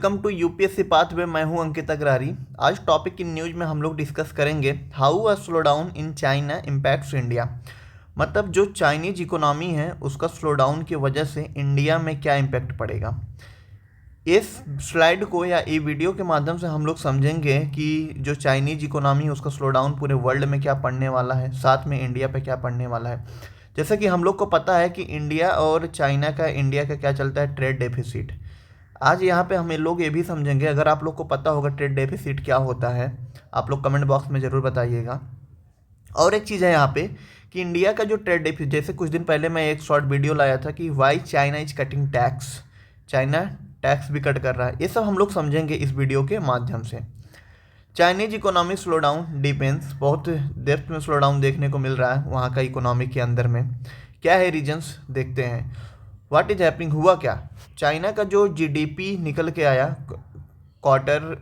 Welcome to UPSC pathway. मैं हूं अंकित अग्रवाल। आज टॉपिक इन न्यूज में हम लोग डिस्कस करेंगे how a slow down in China impacts India. मतलब जो चाइनीज इकोनॉमी है उसका स्लो डाउन की वजह से इंडिया में क्या इम्पैक्ट पड़ेगा। इस स्लाइड को या ई वीडियो के माध्यम से हम लोग समझेंगे कि जो चाइनीज इकोनॉमी है उसका स्लो डाउन पूरे वर्ल्ड में क्या पड़ने वाला है, साथ में इंडिया पे क्या पड़ने वाला है। जैसे कि हम लोग को पता है कि इंडिया और चाइना का क्या चलता है, ट्रेड डेफिसिट। आज यहाँ पे हम लोग ये भी समझेंगे, अगर आप लोग को पता होगा ट्रेड डेफिसिट क्या होता है आप लोग कमेंट बॉक्स में ज़रूर बताइएगा। और एक चीज़ है यहाँ पे कि इंडिया का जो ट्रेड डेफिसिट, जैसे कुछ दिन पहले मैं एक शॉर्ट वीडियो लाया था कि why China is cutting tax, China tax भी कट कर रहा है। ये सब हम लोग समझेंगे इस वीडियो के माध्यम से। Chinese economic slow down depends, बहुत डेप्थ में स्लो डाउन देखने को मिल रहा है वहाँ का इकोनॉमिक के अंदर में। क्या है रीजंस, देखते हैं। व्हाट इज हैपनिंग, हुआ क्या। चाइना का जो जीडीपी निकल के आया क्वार्टर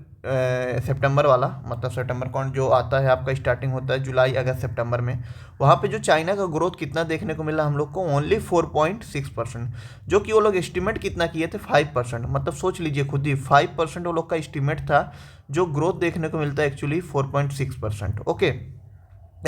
सितंबर वाला, मतलब सितंबर कौन जो आता है आपका, स्टार्टिंग होता है जुलाई अगस्त सितंबर में। वहाँ पे जो चाइना का ग्रोथ कितना देखने को मिला हम लोग को, ओनली 4.6%, जो कि वो लोग एस्टिमेट कितना किए थे 5%। मतलब सोच लीजिए खुद ही 5% वो लोग का एस्टिमेट था, जो ग्रोथ देखने को मिलता है actually 4.6%। Okay,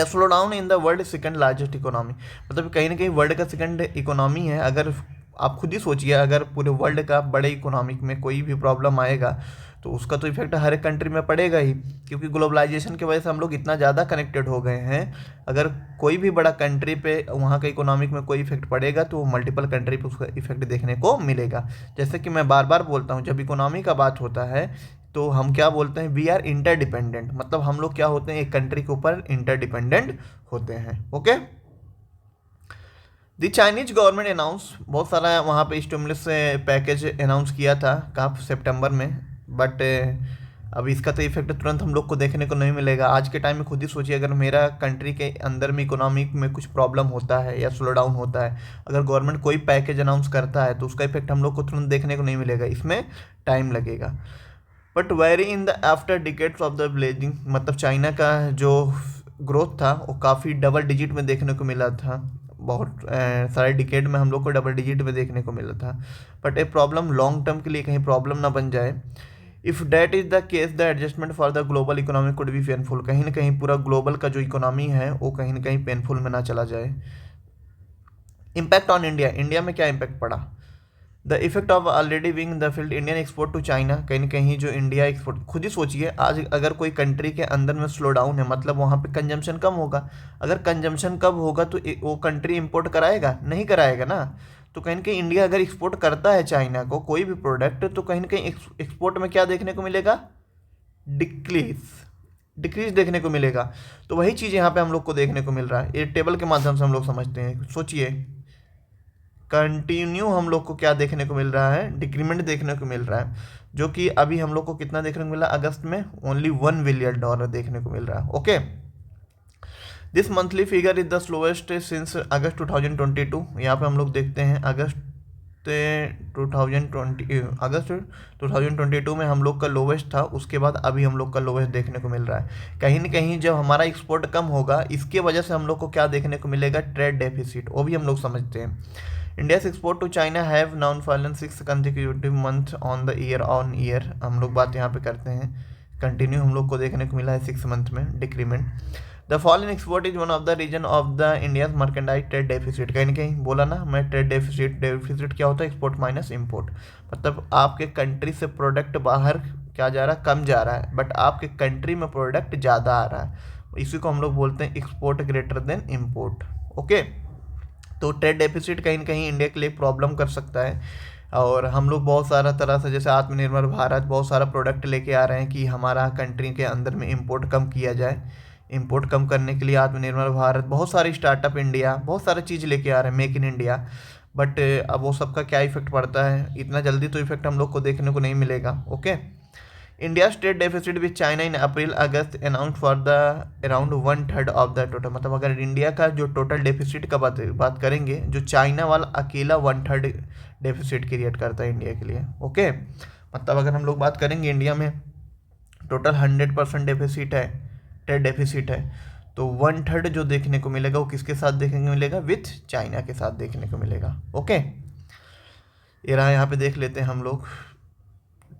slow down in the world second largest economy, मतलब कहीं ना कहीं वर्ल्ड का सेकंड इकोनॉमी है। अगर आप खुद ही सोचिए, अगर पूरे वर्ल्ड का बड़े इकोनॉमिक में कोई भी प्रॉब्लम आएगा तो उसका तो इफेक्ट हर एक कंट्री में पड़ेगा ही, क्योंकि ग्लोबलाइजेशन की वजह से हम लोग इतना ज़्यादा कनेक्टेड हो गए हैं। अगर कोई भी बड़ा कंट्री पे वहाँ का इकोनॉमिक में कोई इफेक्ट पड़ेगा तो मल्टीपल कंट्री पे उसका इफेक्ट देखने को मिलेगा। जैसे कि मैं बार बार बोलता हूँ, जब इकोनॉमी का बात होता है तो हम क्या बोलते हैं, वी आर इंटरडिपेंडेंट। मतलब हम लोग क्या होते हैं, एक कंट्री के ऊपर इंटरडिपेंडेंट होते हैं। Okay, the Chinese government announce, बहुत सारा वहाँ पे स्टिमुलस पैकेज अनाउंस किया था कब, सितंबर में। बट अब इसका तो इफेक्ट तुरंत हम लोग को देखने को नहीं मिलेगा। आज के टाइम में खुद ही सोचिए, अगर मेरा कंट्री के अंदर में इकोनॉमिक में कुछ प्रॉब्लम होता है या स्लो डाउन होता है, अगर गवर्नमेंट कोई पैकेज अनाउंस करता है तो उसका इफेक्ट हम लोग को तुरंत देखने को नहीं मिलेगा, इसमें टाइम लगेगा। But very in the after decades of the blazing, मतलब चाइना का जो ग्रोथ था वो काफ़ी डबल डिजिट में देखने को मिला था। बहुत सारे डिकेड में हम लोग को डबल डिजिट में देखने को मिला था। But a problem long term के लिए कहीं प्रॉब्लम ना बन जाए। If that is the case the adjustment for the global economy could be painful, कहीं ना कहीं पूरा ग्लोबल का जो इकोनॉमी है वो कहीं ना कहीं पेनफुल में ना चला जाए। इम्पैक्ट ऑन इंडिया, इंडिया में क्या इम्पैक्ट पड़ा। The effect of already being the field Indian export to China, कहीं ना कहीं जो इंडिया एक्सपोर्ट, खुद ही सोचिए आज अगर कोई कंट्री के अंदर में स्लो डाउन है मतलब वहाँ पे कंजम्पशन कम होगा। अगर कंजम्पशन कम होगा तो वो कंट्री इंपोर्ट कराएगा, नहीं कराएगा ना। तो कहीं ना कहीं इंडिया अगर एक्सपोर्ट करता है चाइना को कोई भी प्रोडक्ट, तो कहीं ना कहीं एक्सपोर्ट में क्या देखने को मिलेगा, डिक्रीज, डिक्रीज देखने को मिलेगा। तो वही चीज़ यहाँ पे हम लोग को देखने को मिल रहा है। ये टेबल के माध्यम से हम लोग समझते हैं। सोचिए कंटिन्यू हम लोग को क्या देखने को मिल रहा है, डिक्रीमेंट देखने को मिल रहा है, जो कि अभी हम लोग को कितना देखने को मिला, अगस्त में ओनली $1 बिलियन देखने को मिल रहा है। Okay, this monthly figure is the slowest since August 2022। यहाँ पे हम लोग देखते हैं अगस्त 2022 में हम लोग का लोवेस्ट था, उसके बाद अभी हम लोग का लोवेस्ट देखने को मिल रहा है। कहीं ना कहीं जब हमारा एक्सपोर्ट कम होगा इसके वजह से हम लोग को क्या देखने को मिलेगा, ट्रेड डेफिसिट, वो भी हम लोग समझते हैं। India's export to China have now fallen 6 consecutive month on the year on year, हम लोग बात यहाँ पे करते हैं। कंटिन्यू हम लोग को देखने को मिला है 6 मंथ में decrement. The fall in export is one of the reason of the India's merchandise trade deficit, कहीं ना कहीं बोला ना मैं, ट्रेड डेफिसिट, डेफिसिट क्या होता है, एक्सपोर्ट माइनस इम्पोर्ट। मतलब आपके कंट्री से प्रोडक्ट बाहर क्या जा रहा है, कम जा रहा है, बट आपके कंट्री में प्रोडक्ट ज़्यादा आ रहा है। इसी को हम लोग बोलते हैं export greater than import. Okay, तो ट्रेड डेफिसिट कहीं ना कहीं इंडिया के लिए प्रॉब्लम कर सकता है। और हम लोग बहुत सारा तरह से, जैसे आत्मनिर्भर भारत, बहुत सारा प्रोडक्ट लेके आ रहे हैं कि हमारा कंट्री के अंदर में इंपोर्ट कम किया जाए। इंपोर्ट कम करने के लिए आत्मनिर्भर भारत, बहुत सारे स्टार्टअप इंडिया, बहुत सारी चीज़ लेके आ रहे हैं, मेक इन इंडिया। बट अब वो सबका क्या इफेक्ट पड़ता है, इतना जल्दी तो इफेक्ट हम लोग को देखने को नहीं मिलेगा। Okay, India trade deficit with China in April August announce for the around 1/3 of the total, मतलब अगर इंडिया का जो टोटल डेफिसिट का बात करेंगे, जो चाइना वाला अकेला 1/3 डेफिसिट क्रिएट करता है इंडिया के लिए। ओके, मतलब अगर हम लोग बात करेंगे इंडिया में टोटल 100% डेफिसिट है, ट्रेड डेफिसिट है, तो 1/3 जो देखने को मिलेगा वो किसके साथ देखने को मिलेगा, विथ चाइना के साथ देखने को मिलेगा। ओके, ये रहा, यहाँ पे देख लेते हैं हम लोग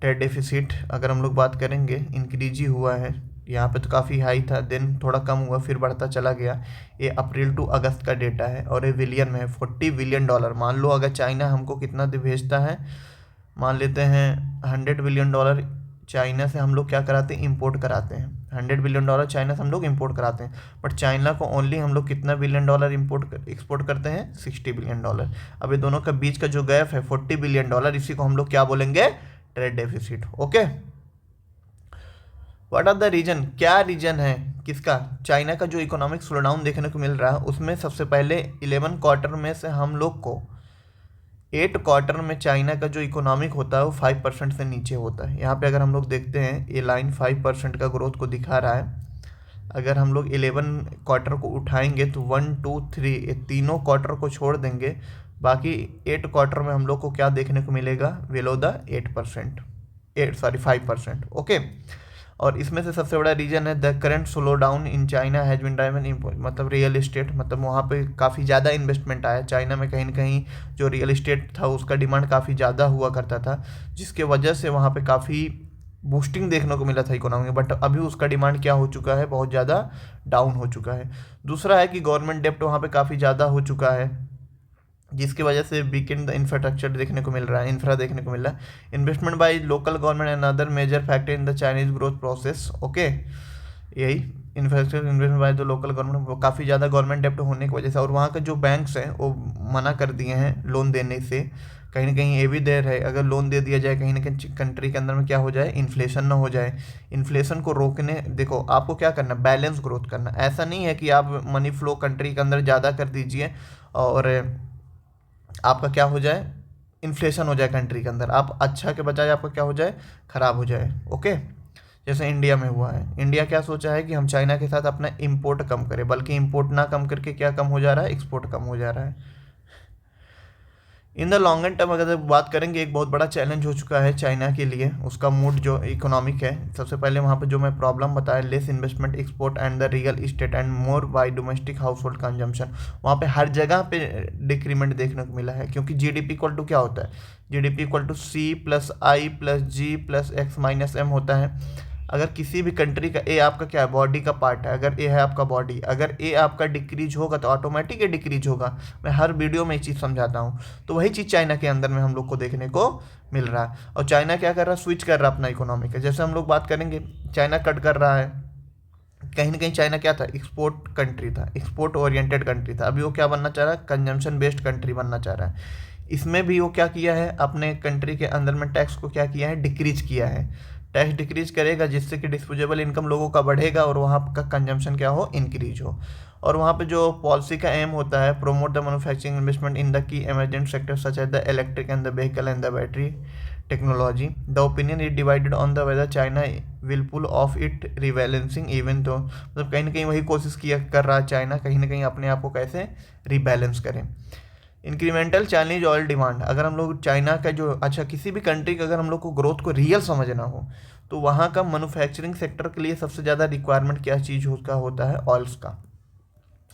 ट्रेड डेफिसिट अगर हम लोग बात करेंगे इंक्रीज ही हुआ है, यहाँ पे तो काफ़ी हाई था, देन थोड़ा कम हुआ फिर बढ़ता चला गया। ये अप्रैल टू अगस्त का डेटा है और ये बिलियन में है, $40 बिलियन। मान लो अगर चाइना हमको कितना भेजता है, मान लेते हैं $100 बिलियन चाइना से हम लोग क्या कराते हैं, इंपोर्ट कराते हैं। $100 बिलियन चाइना से हम लोग इंपोर्ट कराते हैं, बट चाइना को ओनली हम लोग कितना $1 बिलियन एक्सपोर्ट करते हैं, $60 बिलियन। अब ये दोनों का बीच का जो गैप है $40 बिलियन, इसी को हम लोग क्या बोलेंगे, trade deficit. Okay, what are the reason, क्या रीजन है किसका, चाइना का जो इकोनॉमिक स्लोडाउन देखने को मिल रहा है उसमें सबसे पहले 11 क्वार्टर में से हम लोग को 8 क्वार्टर में चाइना का जो इकोनॉमिक होता है वो 5% से नीचे होता है। यहाँ पे अगर हम लोग देखते हैं ये लाइन 5% का ग्रोथ को दिखा रहा है। अगर हम लोग 11 क्वार्टर को उठाएंगे तो 1 2 3 ये तीनों क्वार्टर को छोड़ देंगे, बाकी 8 क्वार्टर में हम लोग को क्या देखने को मिलेगा, बिलो द 8%, 5%। ओके, और इसमें से सबसे बड़ा रीजन है the current slow down in China has been driven, मतलब रियल इस्टेट, मतलब वहाँ पे काफ़ी ज़्यादा इन्वेस्टमेंट आया चाइना में। कहीं ना कहीं जो रियल इस्टेट था उसका डिमांड काफ़ी ज़्यादा हुआ करता था, जिसके वजह से वहाँ पे काफ़ी बूस्टिंग देखने को मिला था इकोनॉमी में, बट अभी उसका डिमांड क्या हो चुका है, बहुत ज़्यादा डाउन हो चुका है। दूसरा है कि गवर्नमेंट डेप्ट वहाँ पे काफ़ी ज़्यादा हो चुका है, जिसकी वजह से वीकेंड इंफ्रास्ट्रक्चर देखने को मिल रहा है, इंफ्रा देखने को मिल रहा है। Investment by local government and other major factor in the Chinese growth process. Okay, यही infrastructure investment by the local government, काफ़ी ज़्यादा गवर्नमेंट डेप्ट होने की वजह से, और वहाँ के जो बैंक्स हैं वो मना कर दिए हैं लोन देने से। कहीं ना कहीं ये भी देर है, अगर लोन दे दिया जाए कहीं ना कहीं कंट्री के अंदर में क्या हो जाए, इन्फ्लेशन ना हो जाए। इन्फ्लेशन को रोकने, देखो आपको क्या करना, बैलेंस ग्रोथ करना। ऐसा नहीं है कि आप मनी फ्लो कंट्री के अंदर ज़्यादा कर दीजिए और आपका क्या हो जाए, इन्फ्लेशन हो जाए कंट्री के अंदर, आप अच्छा के बजाय आपका क्या हो जाए, खराब हो जाए। ओके, जैसे इंडिया में हुआ है, इंडिया क्या सोचा है कि हम चाइना के साथ अपना इंपोर्ट कम करें, बल्कि इंपोर्ट ना कम करके क्या कम हो जा रहा है, एक्सपोर्ट कम हो जा रहा है। इन द लॉन्गर टर्म अगर बात करेंगे, एक बहुत बड़ा चैलेंज हो चुका है चाइना के लिए, उसका मूड जो इकोनॉमिक है। सबसे पहले वहाँ पे जो मैं प्रॉब्लम बताया, less investment export and the real estate and more by domestic house hold consumption, वहाँ पे हर जगह पे डिक्रीमेंट देखने को मिला है, क्योंकि जीडीपी इक्वल टू क्या होता है, जीडीपी इक्वल टू C+I+G+X-M होता है। अगर किसी भी कंट्री का, ए आपका क्या है, बॉडी का पार्ट है, अगर ए है आपका बॉडी, अगर ए आपका डिक्रीज होगा तो ऑटोमेटिक ये डिक्रीज होगा। मैं हर वीडियो में ये चीज़ समझाता हूँ। तो वही चीज़ चाइना के अंदर में हम लोग को देखने को मिल रहा है, और चाइना क्या कर रहा है, स्विच कर रहा है अपना इकोनॉमी का। जैसे हम लोग बात करेंगे, चाइना कट कर रहा है, कहीं ना कहीं चाइना क्या था, एक्सपोर्ट कंट्री था, एक्सपोर्ट ओरिएंटेड कंट्री था। अभी वो क्या बनना चाह रहा है, कंजम्पशन बेस्ड कंट्री बनना चाह रहा है। इसमें भी वो क्या किया है, अपने कंट्री के अंदर में टैक्स को क्या किया है, डिक्रीज किया है। टैक्स डिक्रीज करेगा जिससे कि डिस्पोजेबल इनकम लोगों का बढ़ेगा और वहाँ का कंजम्पशन क्या हो, इंक्रीज हो। और वहाँ पे जो पॉलिसी का एम होता है, promote the manufacturing investment in the key emergent sector such as the electric and the vehicle and the battery technology. The opinion is divided on the whether China will pull off it rebalancing even, तो मतलब कहीं ना कहीं वही कोशिश किया कर रहा है चाइना, कहीं ना कहीं अपने आप को कैसे रिबैलेंस करें। इंक्रीमेंटल चाइनीज ऑयल डिमांड, अगर हम लोग चाइना का जो, अच्छा किसी भी कंट्री का अगर हम लोग को ग्रोथ को रियल समझना हो तो वहाँ का मैन्युफैक्चरिंग सेक्टर के लिए सबसे ज़्यादा रिक्वायरमेंट क्या चीज़ का होता है, ऑयल्स का।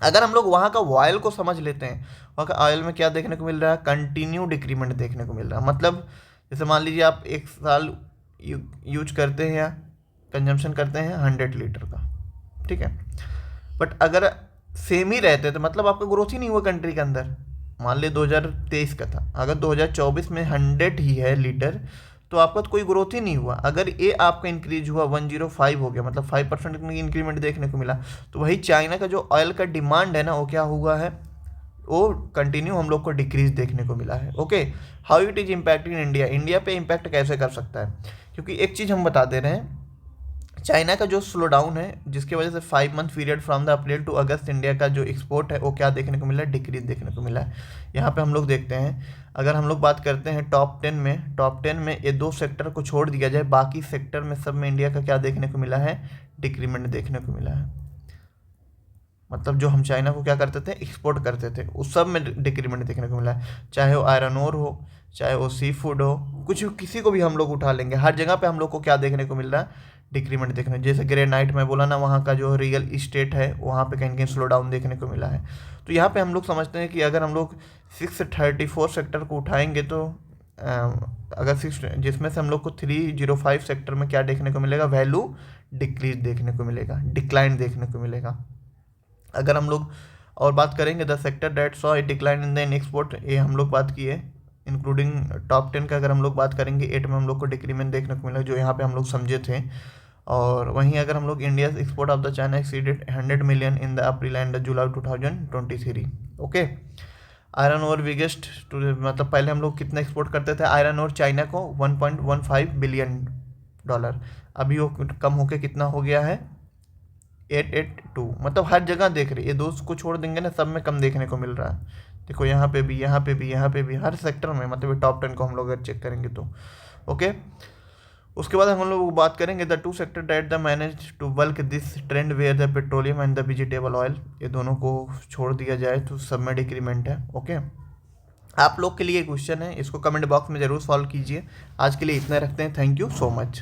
अगर हम लोग वहाँ का ऑयल को समझ लेते हैं, वहाँ का ऑयल में क्या देखने को मिल रहा है, कंटिन्यू डिक्रीमेंट देखने को मिल रहा है। मतलब जैसे मान लीजिए आप एक साल यूज करते हैं या कंजम्पशन करते हैं 100 लीटर का, ठीक है, बट अगर सेम ही रहते तो मतलब आपका ग्रोथ ही नहीं हुआ कंट्री के अंदर। मान ली 2023 का था, अगर 2024 में 100 ही है लीटर तो आपका तो कोई ग्रोथ ही नहीं हुआ। अगर ये आपका इंक्रीज हुआ 105 हो गया, मतलब 5% इंक्रीमेंट देखने को मिला, तो वही चाइना का जो ऑयल का डिमांड है ना, वो क्या हुआ है, वो कंटिन्यू हम लोग को डिक्रीज देखने को मिला है। Okay, how it is impacting India, India पे इम्पैक्ट कैसे कर सकता है, क्योंकि एक चीज़ हम बता दे रहे हैं, चाइना का जो स्लो डाउन है जिसकी वजह से 5 month period from the April to August India का जो एक्सपोर्ट है वो क्या देखने को मिला है, डिक्रीज देखने को मिला है। यहाँ पे हम लोग देखते हैं, अगर हम लोग बात करते हैं टॉप 10 में ये 2 सेक्टर को छोड़ दिया जाए, बाकी सेक्टर में सब में इंडिया का क्या देखने को मिला है, डिक्रीमेंट देखने को मिला है। मतलब जो हम चाइना को क्या करते थे, एक्सपोर्ट करते थे, उस सब में डिक्रीमेंट देखने को मिला है। चाहे वो आयरन ओर हो, चाहे वो सी फूड हो, कुछ किसी को भी हम लोग उठा लेंगे, हर जगह पे हम लोग को क्या देखने को मिल रहा है, डिक्रीमेंट देखने। जैसे ग्रेनाइट में बोला ना, वहाँ का जो रियल इस्टेट है वहाँ पे कहीं कहीं स्लो डाउन देखने को मिला है। तो यहाँ पे हम लोग समझते हैं कि अगर हम लोग 634 सेक्टर को उठाएंगे तो अगर सिक्स, जिसमें से हम लोग को 305 सेक्टर में क्या देखने को मिलेगा, वैल्यू डिक्रीज देखने को मिलेगा, डिक्लाइन देखने को मिलेगा। अगर हम लोग और बात करेंगे the sector that saw a decline in the in export, ये हम लोग बात किए इंक्लूडिंग टॉप 10 का। अगर हम लोग बात करेंगे 8 में हम लोग को डिक्रीमेंट देखने को मिला, जो यहाँ पे हम लोग समझे थे। और वहीं अगर हम लोग India export of the China exceeded 100 million in the April and July 2023। Okay, iron ore biggest, मतलब पहले हम लोग कितना एक्सपोर्ट करते थे आयरन ओर चाइना को, 1.15 बिलियन डॉलर। अभी वो कम होके कितना हो गया है, 882। मतलब हर जगह देख रही है, ये दोस्त को छोड़ देंगे ना, सब में कम देखने को मिल रहा है। देखो यहाँ पे भी, यहाँ पे भी, यहाँ पे भी, हर सेक्टर में, मतलब टॉप 10 को हम लोग अगर चेक करेंगे तो। ओके, उसके बाद हम लोग बात करेंगे the two sector that the manage to buck this trend where the petroleum and the vegetable oil, ये दोनों को छोड़ दिया जाए तो सब में डिक्रीमेंट है। ओके, आप लोग के लिए क्वेश्चन है, इसको कमेंट बॉक्स में ज़रूर सॉल्व कीजिए। आज के लिए इतना रखते हैं, थैंक यू सो मच।